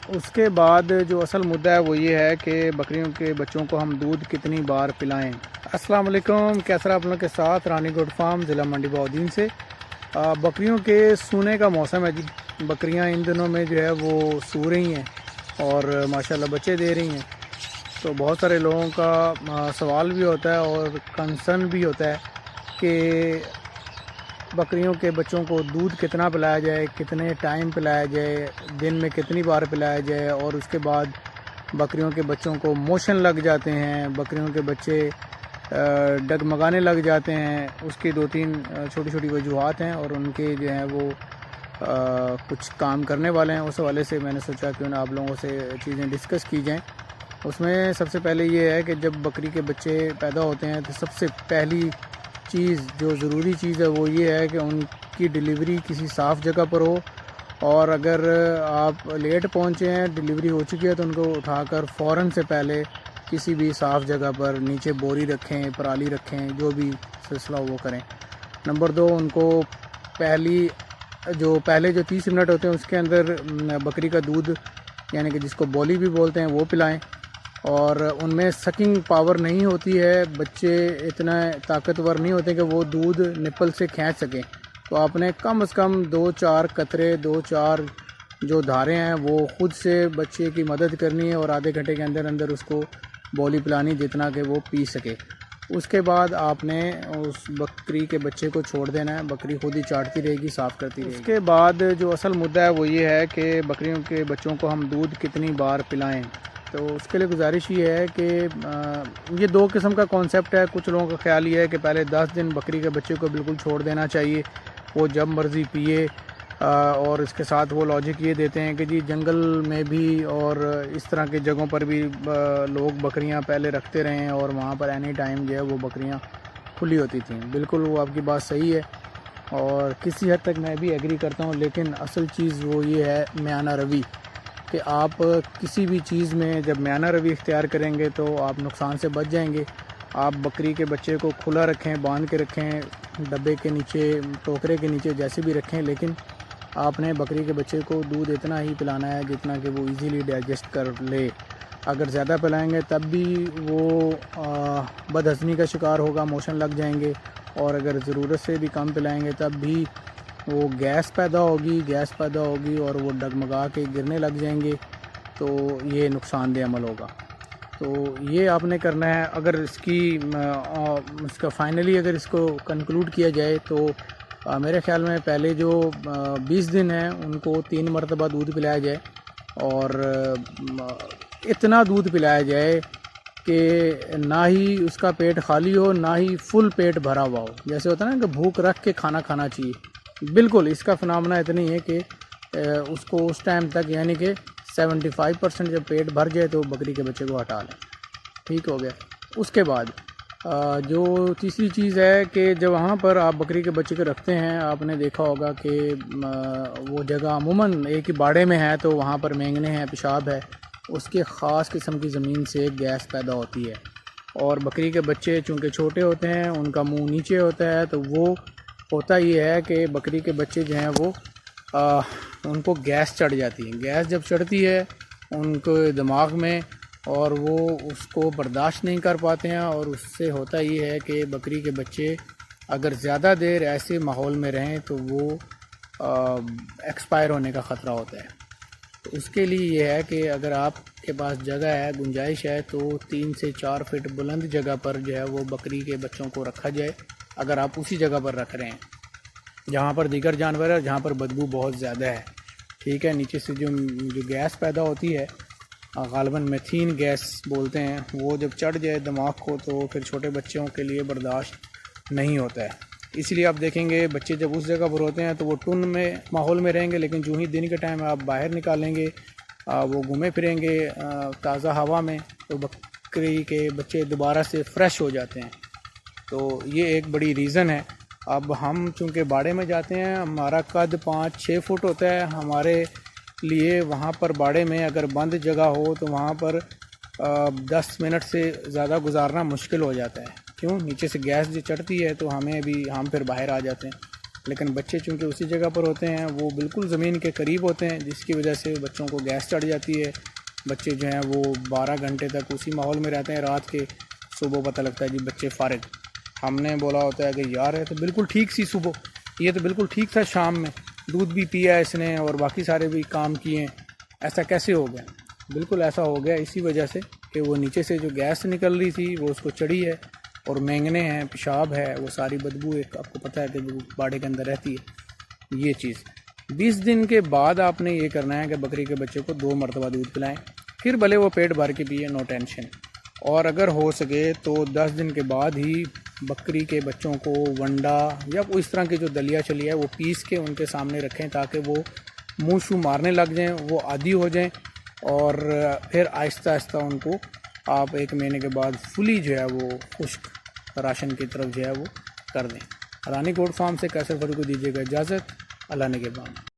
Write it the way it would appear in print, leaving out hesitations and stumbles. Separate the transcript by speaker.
Speaker 1: اس کے بعد جو اصل مدعا ہے وہ یہ ہے کہ بکریوں کے بچوں کو ہم دودھ کتنی بار پلائیں۔ السلام علیکم، کیسر آپ لوگوں کے ساتھ رانی گوڈ فارم ضلع منڈی بہاؤالدین سے۔ بکریوں کے سونے کا موسم ہے جی۔ بکریاں ان دنوں میں جو ہے وہ سو رہی ہیں اور ماشاءاللہ بچے دے رہی ہیں، تو بہت سارے لوگوں کا سوال بھی ہوتا ہے اور کنسرن بھی ہوتا ہے کہ بکریوں کے بچوں کو دودھ کتنا پلایا جائے، کتنے ٹائم پلایا جائے، دن میں کتنی بار پلایا جائے، اور اس کے بعد بکریوں کے بچوں کو موشن لگ جاتے ہیں، بکریوں کے بچے ڈگمگانے لگ جاتے ہیں۔ اس کی دو تین چھوٹی چھوٹی وجوہات ہیں اور ان کے جو ہیں وہ کچھ کام کرنے والے ہیں۔ اس حوالے سے میں نے سوچا کہ آپ لوگوں سے چیزیں ڈسکس کی جائیں۔ اس میں سب سے پہلے یہ ہے کہ جب بکری کے بچے پیدا ہوتے ہیں تو سب سے پہلی چیز جو ضروری چیز ہے وہ یہ ہے کہ ان کی ڈیلیوری کسی صاف جگہ پر ہو، اور اگر آپ لیٹ پہنچے ہیں، ڈیلیوری ہو چکی ہے، تو ان کو اٹھا کر فوراً سے پہلے کسی بھی صاف جگہ پر نیچے بوری رکھیں، پرالی رکھیں، جو بھی سلسلہ وہ کریں۔ نمبر 2، ان کو پہلے جو 30 منٹ ہوتے ہیں اس کے اندر بکری کا دودھ، یعنی کہ جس کو بولی بھی بولتے ہیں، وہ پلائیں۔ اور ان میں سکنگ پاور نہیں ہوتی ہے، بچے اتنا طاقتور نہیں ہوتے کہ وہ دودھ نپل سے کھینچ سکیں، تو آپ نے کم از کم 2-4 قطرے، 2-4 جو دھاریں ہیں وہ خود سے بچے کی مدد کرنی ہے، اور آدھے گھنٹے کے اندر اندر اس کو بولی پلانی جتنا کہ وہ پی سکے۔ اس کے بعد آپ نے اس بکری کے بچے کو چھوڑ دینا ہے، بکری خود ہی چاٹتی رہے گی، صاف کرتی رہے گی۔ اس کے بعد جو اصل مدعا ہے وہ یہ ہے کہ بکریوں کے بچوں کو ہم دودھ کتنی بار پلائیں۔ تو اس کے لیے گزارش یہ ہے کہ یہ 2 قسم کا کانسیپٹ ہے۔ کچھ لوگوں کا خیال یہ ہے کہ پہلے 10 دن بکری کے بچے کو بالکل چھوڑ دینا چاہیے، وہ جب مرضی پیے، اور اس کے ساتھ وہ لاجک یہ دیتے ہیں کہ جی جنگل میں بھی اور اس طرح کی جگہوں پر بھی لوگ بکریاں پہلے رکھتے رہے ہیں، اور وہاں پر اینی ٹائم جو ہے وہ بکریاں کھلی ہوتی تھیں۔ بالکل وہ آپ کی بات صحیح ہے، اور کسی حد تک میں بھی ایگری کرتا ہوں، لیکن اصل چیز وہ یہ ہے میانہ روی، کہ آپ کسی بھی چیز میں جب میانہ روی اختیار کریں گے تو آپ نقصان سے بچ جائیں گے۔ آپ بکری کے بچے کو کھلا رکھیں، باندھ کے رکھیں، ڈبے کے نیچے، ٹوکرے کے نیچے، جیسے بھی رکھیں، لیکن آپ نے بکری کے بچے کو دودھ اتنا ہی پلانا ہے جتنا کہ وہ ایزیلی ڈائجسٹ کر لے۔ اگر زیادہ پلائیں گے تب بھی وہ بد ہضمی کا شکار ہوگا، موشن لگ جائیں گے، اور اگر ضرورت سے بھی کم پلائیں گے تب بھی وہ گیس پیدا ہوگی اور وہ ڈگمگا کے گرنے لگ جائیں گے، تو یہ نقصان دہ عمل ہوگا۔ تو یہ آپ نے کرنا ہے۔ اگر اس کا فائنلی اگر اس کو کنکلوڈ کیا جائے تو میرے خیال میں پہلے جو 20 دن ہیں ان کو 3 مرتبہ دودھ پلایا جائے، اور اتنا دودھ پلایا جائے کہ نہ ہی اس کا پیٹ خالی ہو، نہ ہی فل پیٹ بھرا ہوا ہو۔ جیسے ہوتا ہے نا کہ بھوک رکھ کے کھانا کھانا چاہیے، بالکل اس کا فنامنا اتنا ہی ہے کہ اس کو اس ٹائم تک، یعنی کہ 75% جب پیٹ بھر جائے تو بکری کے بچے کو ہٹا لیں۔ ٹھیک ہو گیا۔ اس کے بعد جو تیسری چیز ہے کہ جب وہاں پر آپ بکری کے بچے کو رکھتے ہیں، آپ نے دیکھا ہوگا کہ وہ جگہ عموماً ایک ہی باڑے میں ہے، تو وہاں پر مینگنے ہیں، پیشاب ہے، اس کے خاص قسم کی زمین سے گیس پیدا ہوتی ہے، اور بکری کے بچے چونکہ چھوٹے ہوتے ہیں، ان کا منہ نیچے ہوتا ہے، تو وہ ہوتا یہ ہے کہ بکری کے بچے جو ہیں وہ ان کو گیس چڑھ جاتی ہے۔ گیس جب چڑھتی ہے ان کو دماغ میں، اور وہ اس کو برداشت نہیں کر پاتے ہیں، اور اس سے ہوتا یہ ہے کہ بکری کے بچے اگر زیادہ دیر ایسے ماحول میں رہیں تو وہ ایکسپائر ہونے کا خطرہ ہوتا ہے۔ تو اس کے لیے یہ ہے کہ اگر آپ کے پاس جگہ ہے، گنجائش ہے، تو 3 سے 4 فٹ بلند جگہ پر جو ہے وہ بکری کے بچوں کو رکھا جائے، اگر آپ اسی جگہ پر رکھ رہے ہیں جہاں پر دیگر جانور ہے، جہاں پر بدبو بہت زیادہ ہے۔ ٹھیک ہے۔ نیچے سے جو گیس پیدا ہوتی ہے، غالباً میتھین گیس بولتے ہیں، وہ جب چڑھ جائے دماغ کو تو پھر چھوٹے بچوں کے لیے برداشت نہیں ہوتا ہے۔ اس لیے آپ دیکھیں گے بچے جب اس جگہ پر ہوتے ہیں تو وہ ٹن میں ماحول میں رہیں گے، لیکن جو ہی دن کے ٹائم آپ باہر نکالیں گے، وہ گھومے پھریں گے تازہ ہوا میں، تو بکری کے بچے دوبارہ سے فریش ہو جاتے ہیں۔ تو یہ ایک بڑی ریزن ہے۔ اب ہم چونکہ باڑے میں جاتے ہیں، ہمارا قد 5-6 فٹ ہوتا ہے، ہمارے لیے وہاں پر باڑے میں اگر بند جگہ ہو تو وہاں پر 10 منٹ سے زیادہ گزارنا مشکل ہو جاتا ہے۔ کیوں؟ نیچے سے گیس جو چڑھتی ہے تو ہم پھر باہر آ جاتے ہیں۔ لیکن بچے چونکہ اسی جگہ پر ہوتے ہیں، وہ بالکل زمین کے قریب ہوتے ہیں، جس کی وجہ سے بچوں کو گیس چڑھ جاتی ہے. بچے جو ہیں وہ 12 گھنٹے تک اسی ماحول میں رہتے ہیں رات کے. صبح پتہ لگتا ہے جی بچے فارغ. ہم نے بولا ہوتا ہے کہ یار ہے تو بالکل ٹھیک سی صبح، یہ تو بالکل ٹھیک تھا، شام میں دودھ بھی پیا اس نے اور باقی سارے بھی کام کیے ہیں، ایسا کیسے ہو گیا؟ بالکل ایسا ہو گیا اسی وجہ سے کہ وہ نیچے سے جو گیس نکل رہی تھی وہ اس کو چڑھی ہے، اور مینگنے ہیں، پیشاب ہے، وہ ساری بدبو ایک آپ کو پتہ ہے کہ وہ باڑے کے اندر رہتی ہے. یہ چیز 20 دن کے بعد آپ نے یہ کرنا ہے کہ بکری کے بچے کو 2 مرتبہ دودھ پلائیں، پھر بھلے وہ پیٹ بھر کے پیے، نو ٹینشن. اور اگر ہو سکے تو 10 دن کے بعد ہی بکری کے بچوں کو ونڈا یا کوئی اس طرح کی جو دلیا چلی ہے وہ پیس کے ان کے سامنے رکھیں، تاکہ وہ منہ شو مارنے لگ جائیں، وہ عادی ہو جائیں، اور پھر آہستہ آہستہ ان کو آپ 1 مہینے کے بعد فلی جو ہے وہ خشک راشن کی طرف جو ہے وہ کر دیں. رانی گوٹ فارم سے کیسر فری کو دیجیے گا اجازت. اللہ نگہبان.